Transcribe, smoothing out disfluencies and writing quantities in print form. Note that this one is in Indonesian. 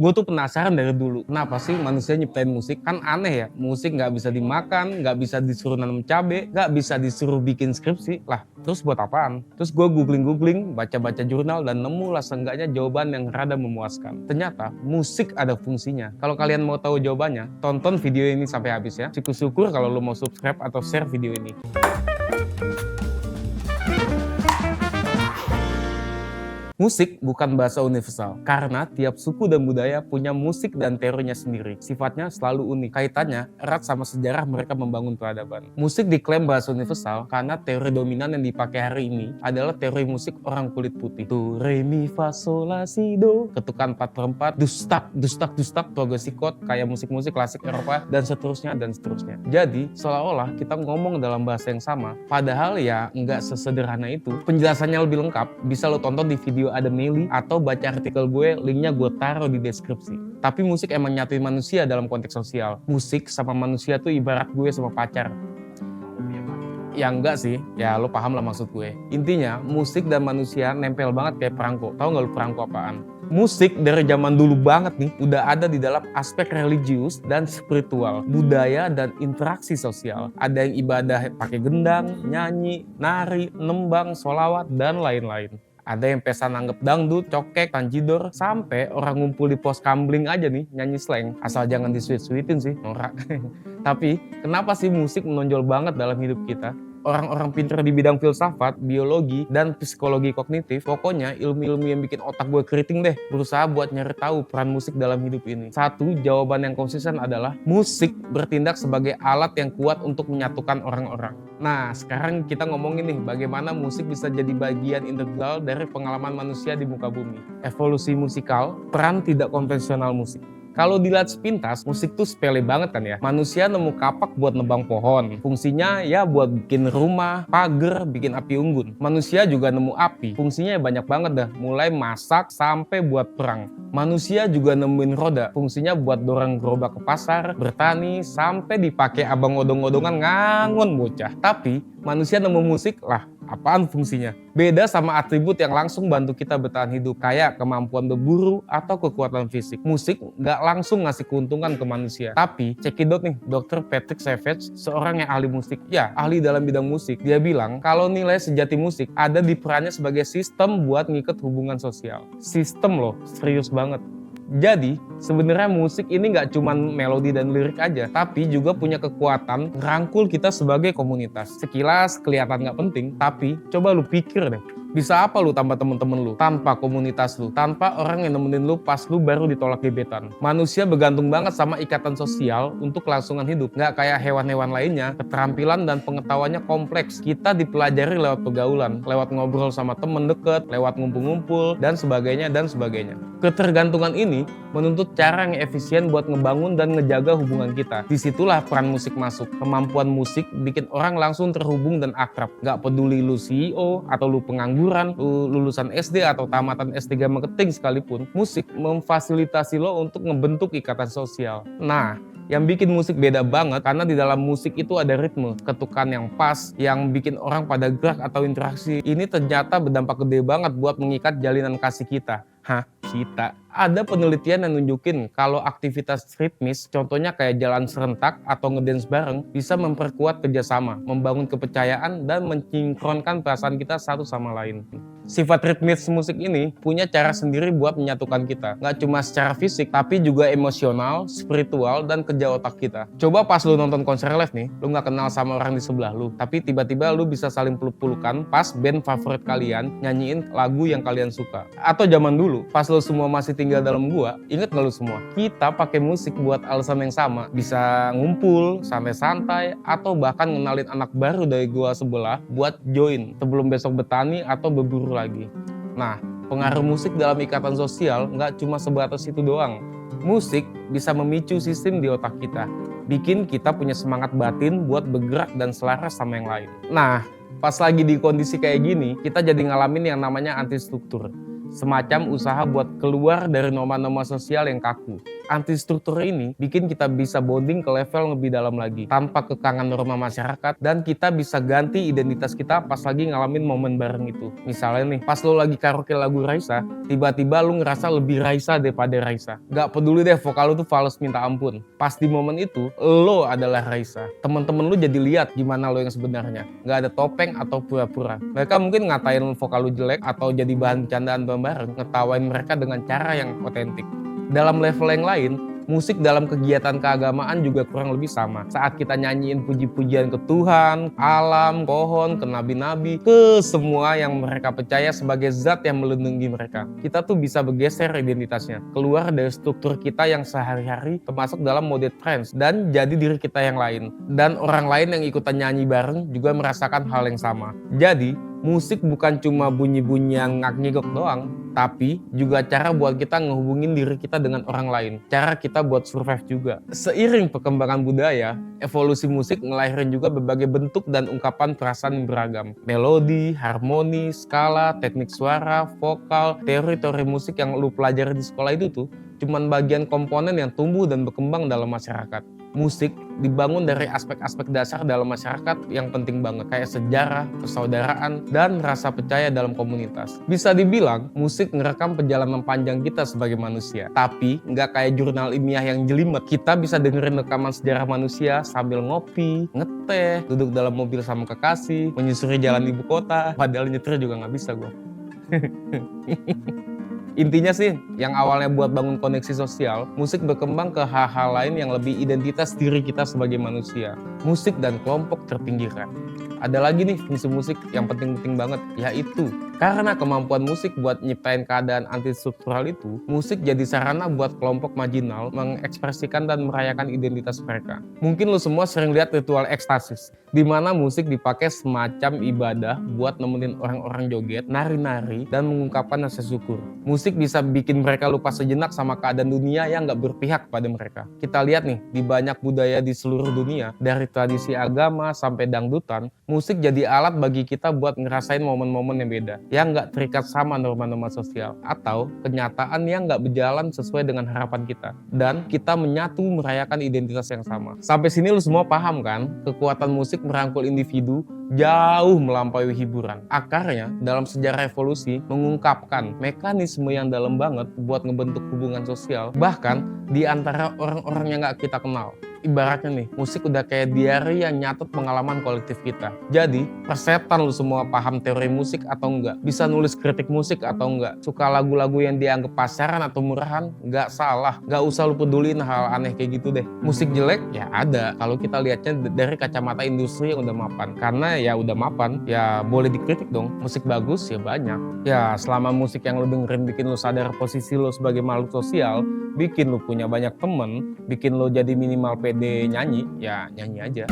Gue tuh penasaran dari dulu, kenapa sih manusia nyiptain musik? Kan aneh ya, musik nggak bisa dimakan, nggak bisa disuruh nanam cabe, nggak bisa disuruh bikin skripsi. Lah, terus buat apaan? Terus gue googling, baca-baca jurnal, dan nemu lah seenggaknya jawaban yang rada memuaskan. Ternyata musik ada fungsinya. Kalau kalian mau tahu jawabannya, tonton video ini sampai habis ya. Syukur-syukur kalau lo mau subscribe atau share video ini. Musik bukan bahasa universal, karena tiap suku dan budaya punya musik dan teorinya sendiri. Sifatnya selalu unik, kaitannya erat sama sejarah mereka membangun peradaban. Musik diklaim bahasa universal karena teori dominan yang dipakai hari ini adalah teori musik orang kulit putih. Do, re, mi, fa, sol, la, si, do. Ketukan 4/4, dustak, progresi chord, kayak musik-musik klasik Eropa, dan seterusnya, dan seterusnya. Jadi, seolah-olah kita ngomong dalam bahasa yang sama, padahal ya nggak sesederhana itu. Penjelasannya lebih lengkap, bisa lo tonton di video ada Meli atau baca artikel gue, linknya gue taruh di deskripsi. Tapi musik emang nyatuin manusia dalam konteks sosial. Musik sama manusia tuh ibarat gue sama pacar. Ya enggak sih, ya lo paham lah maksud gue. Intinya musik dan manusia nempel banget kayak perangko. Tahu nggak lo perangko apaan? Musik dari zaman dulu banget nih udah ada di dalam aspek religius dan spiritual, budaya dan interaksi sosial. Ada yang ibadah pakai gendang, nyanyi, nari, nembang, sholawat, dan lain-lain. Ada yang pesan anggap dangdut, cokek, tanjidor, sampai orang ngumpul di pos kambling aja nih nyanyi slang. Asal jangan disuit-suitin sih, norak. Tapi kenapa sih musik menonjol banget dalam hidup kita? Orang-orang pintar di bidang filsafat, biologi, dan psikologi kognitif, pokoknya ilmu-ilmu yang bikin otak gue keriting deh, berusaha buat nyari tahu peran musik dalam hidup ini. Satu, jawaban yang konsisten adalah musik bertindak sebagai alat yang kuat untuk menyatukan orang-orang. Nah, sekarang kita ngomongin nih bagaimana musik bisa jadi bagian integral dari pengalaman manusia di muka bumi. Evolusi musikal, peran tidak konvensional musik. Kalau dilihat sepintas, musik tuh sepele banget kan ya. Manusia nemu kapak buat nebang pohon. Fungsinya ya buat bikin rumah, pagar, bikin api unggun. Manusia juga nemu api. Fungsinya ya banyak banget dah. Mulai masak sampai buat perang. Manusia juga nemuin roda. Fungsinya buat dorong gerobak ke pasar, bertani, sampai dipakai abang odong-odongan ngangon bocah. Tapi manusia nemu musik lah. Apaan fungsinya? Beda sama atribut yang langsung bantu kita bertahan hidup, kayak kemampuan berburu atau kekuatan fisik. Musik nggak langsung ngasih keuntungan ke manusia. Tapi cekidot nih, Dr. Patrick Savage, seorang yang ahli musik, ya ahli dalam bidang musik. Dia bilang kalau nilai sejati musik ada di perannya sebagai sistem buat ngikat hubungan sosial. Sistem loh, serius banget. Jadi, sebenarnya musik ini nggak cuma melodi dan lirik aja, tapi juga punya kekuatan ngerangkul kita sebagai komunitas. Sekilas kelihatan nggak penting, tapi coba lu pikir deh. Bisa apa lu tanpa temen-temen lu, tanpa komunitas lu, tanpa orang yang nemenin lu pas lu baru ditolak gebetan. Manusia bergantung banget sama ikatan sosial untuk kelangsungan hidup. Nggak kayak hewan-hewan lainnya, keterampilan dan pengetahuannya kompleks. Kita dipelajari lewat pergaulan, lewat ngobrol sama temen deket, lewat ngumpul-ngumpul, dan sebagainya, dan sebagainya. Ketergantungan ini menuntut cara yang efisien buat ngebangun dan ngejaga hubungan kita. Disitulah peran musik masuk. Kemampuan musik bikin orang langsung terhubung dan akrab. Nggak peduli lu CEO atau lu pengangguran, lu lulusan SD atau tamatan S3 marketing sekalipun, musik memfasilitasi lo untuk ngebentuk ikatan sosial. Nah, yang bikin musik beda banget karena di dalam musik itu ada ritme, ketukan yang pas, yang bikin orang pada gerak atau interaksi. Ini ternyata berdampak gede banget buat mengikat jalinan kasih kita. Kita. Ada penelitian yang nunjukin kalau aktivitas ritmis, contohnya kayak jalan serentak atau ngedance bareng, bisa memperkuat kerjasama, membangun kepercayaan, dan mensinkronkan perasaan kita satu sama lain. Sifat ritmis musik ini punya cara sendiri buat menyatukan kita. Nggak cuma secara fisik, tapi juga emosional, spiritual, dan kerja otak kita. Coba pas lu nonton konser live nih, lu nggak kenal sama orang di sebelah lu, tapi tiba-tiba lu bisa saling peluk-pelukan pas band favorit kalian nyanyiin lagu yang kalian suka. Atau zaman dulu, pas lu semua masih tinggal dalam gua, inget gak lu semua? Kita pakai musik buat alasan yang sama. Bisa ngumpul, santai-santai, atau bahkan ngenalin anak baru dari gua sebelah buat join sebelum besok bertani atau berburu lagi. Nah, pengaruh musik dalam ikatan sosial nggak cuma sebatas itu doang. Musik bisa memicu sistem di otak kita, bikin kita punya semangat batin buat bergerak dan selaras sama yang lain. Nah, pas lagi di kondisi kayak gini, kita jadi ngalamin yang namanya antistruktur. semacam usaha buat keluar dari norma-norma sosial yang kaku. Anti-struktur ini bikin kita bisa bonding ke level lebih dalam lagi, tanpa kekangan norma masyarakat, dan kita bisa ganti identitas kita pas lagi ngalamin momen bareng itu. Misalnya nih, pas lo lagi karaoke lagu Raisa, tiba-tiba lo ngerasa lebih Raisa daripada Raisa. Gak peduli deh vokal lo tuh fals minta ampun. Pas di momen itu, lo adalah Raisa. Temen-temen lo jadi lihat gimana lo yang sebenarnya. Gak ada topeng atau pura-pura. Mereka mungkin ngatain vokal lo jelek atau jadi bahan bercandaan bareng, ngetawain mereka dengan cara yang otentik. Dalam level yang lain, musik dalam kegiatan keagamaan juga kurang lebih sama. Saat kita nyanyiin puji-pujian ke Tuhan, alam, pohon, ke nabi-nabi, ke semua yang mereka percaya sebagai zat yang melindungi mereka. Kita tuh bisa bergeser identitasnya, keluar dari struktur kita yang sehari-hari, termasuk dalam mode trance, dan jadi diri kita yang lain. Dan orang lain yang ikutan nyanyi bareng juga merasakan hal yang sama. Jadi, musik bukan cuma bunyi-bunyi yang ngak-ngigok doang, tapi juga cara buat kita ngehubungin diri kita dengan orang lain. Cara kita buat survive juga. Seiring perkembangan budaya, evolusi musik ngelahirin juga berbagai bentuk dan ungkapan perasaan yang beragam. Melodi, harmoni, skala, teknik suara, vokal, teori-teori musik yang lu pelajari di sekolah itu tuh cuman bagian komponen yang tumbuh dan berkembang dalam masyarakat. Musik dibangun dari aspek-aspek dasar dalam masyarakat yang penting banget, kayak sejarah, persaudaraan, dan rasa percaya dalam komunitas. Bisa dibilang, musik ngerekam perjalanan panjang kita sebagai manusia. Tapi, nggak kayak jurnal ilmiah yang jelimet. Kita bisa dengerin rekaman sejarah manusia sambil ngopi, ngeteh, duduk dalam mobil sama kekasih, menyusuri jalan ibu kota. Padahal nyetir juga nggak bisa gue. Intinya sih, yang awalnya buat bangun koneksi sosial, musik berkembang ke hal-hal lain yang lebih identitas diri kita sebagai manusia. Musik dan kelompok terpinggirkan. Ada lagi nih fungsi musik yang penting-penting banget, yaitu karena kemampuan musik buat nyiptain keadaan anti-struktural itu, musik jadi sarana buat kelompok marginal mengekspresikan dan merayakan identitas mereka. Mungkin lo semua sering lihat ritual ekstasis, di mana musik dipakai semacam ibadah buat nemenin orang-orang joget, nari-nari, dan mengungkapkan rasa syukur. Musik bisa bikin mereka lupa sejenak sama keadaan dunia yang nggak berpihak pada mereka. Kita lihat nih, di banyak budaya di seluruh dunia, dari tradisi agama sampai dangdutan, musik jadi alat bagi kita buat ngerasain momen-momen yang beda, yang nggak terikat sama norma-norma sosial, atau kenyataan yang nggak berjalan sesuai dengan harapan kita. Dan kita menyatu merayakan identitas yang sama. Sampai sini lu semua paham kan? Kekuatan musik merangkul individu jauh melampaui hiburan. Akarnya dalam sejarah evolusi mengungkapkan mekanisme yang dalam banget buat ngebentuk hubungan sosial, bahkan di antara orang-orang yang nggak kita kenal. Ibaratnya nih, musik udah kayak diary yang nyatet pengalaman kolektif kita. Jadi, persetan lu semua paham teori musik atau enggak? Bisa nulis kritik musik atau enggak? Suka lagu-lagu yang dianggap pasaran atau murahan? Enggak salah. Enggak usah lu pedulin hal aneh kayak gitu deh. Musik jelek? Ya ada. Kalau kita lihatnya dari kacamata industri yang udah mapan. Karena ya udah mapan, ya boleh dikritik dong. Musik bagus ya banyak. Ya selama musik yang lu dengerin bikin lu sadar posisi lu sebagai makhluk sosial, bikin lu punya banyak temen, bikin lu jadi minimal pede nyanyi, ya nyanyi aja.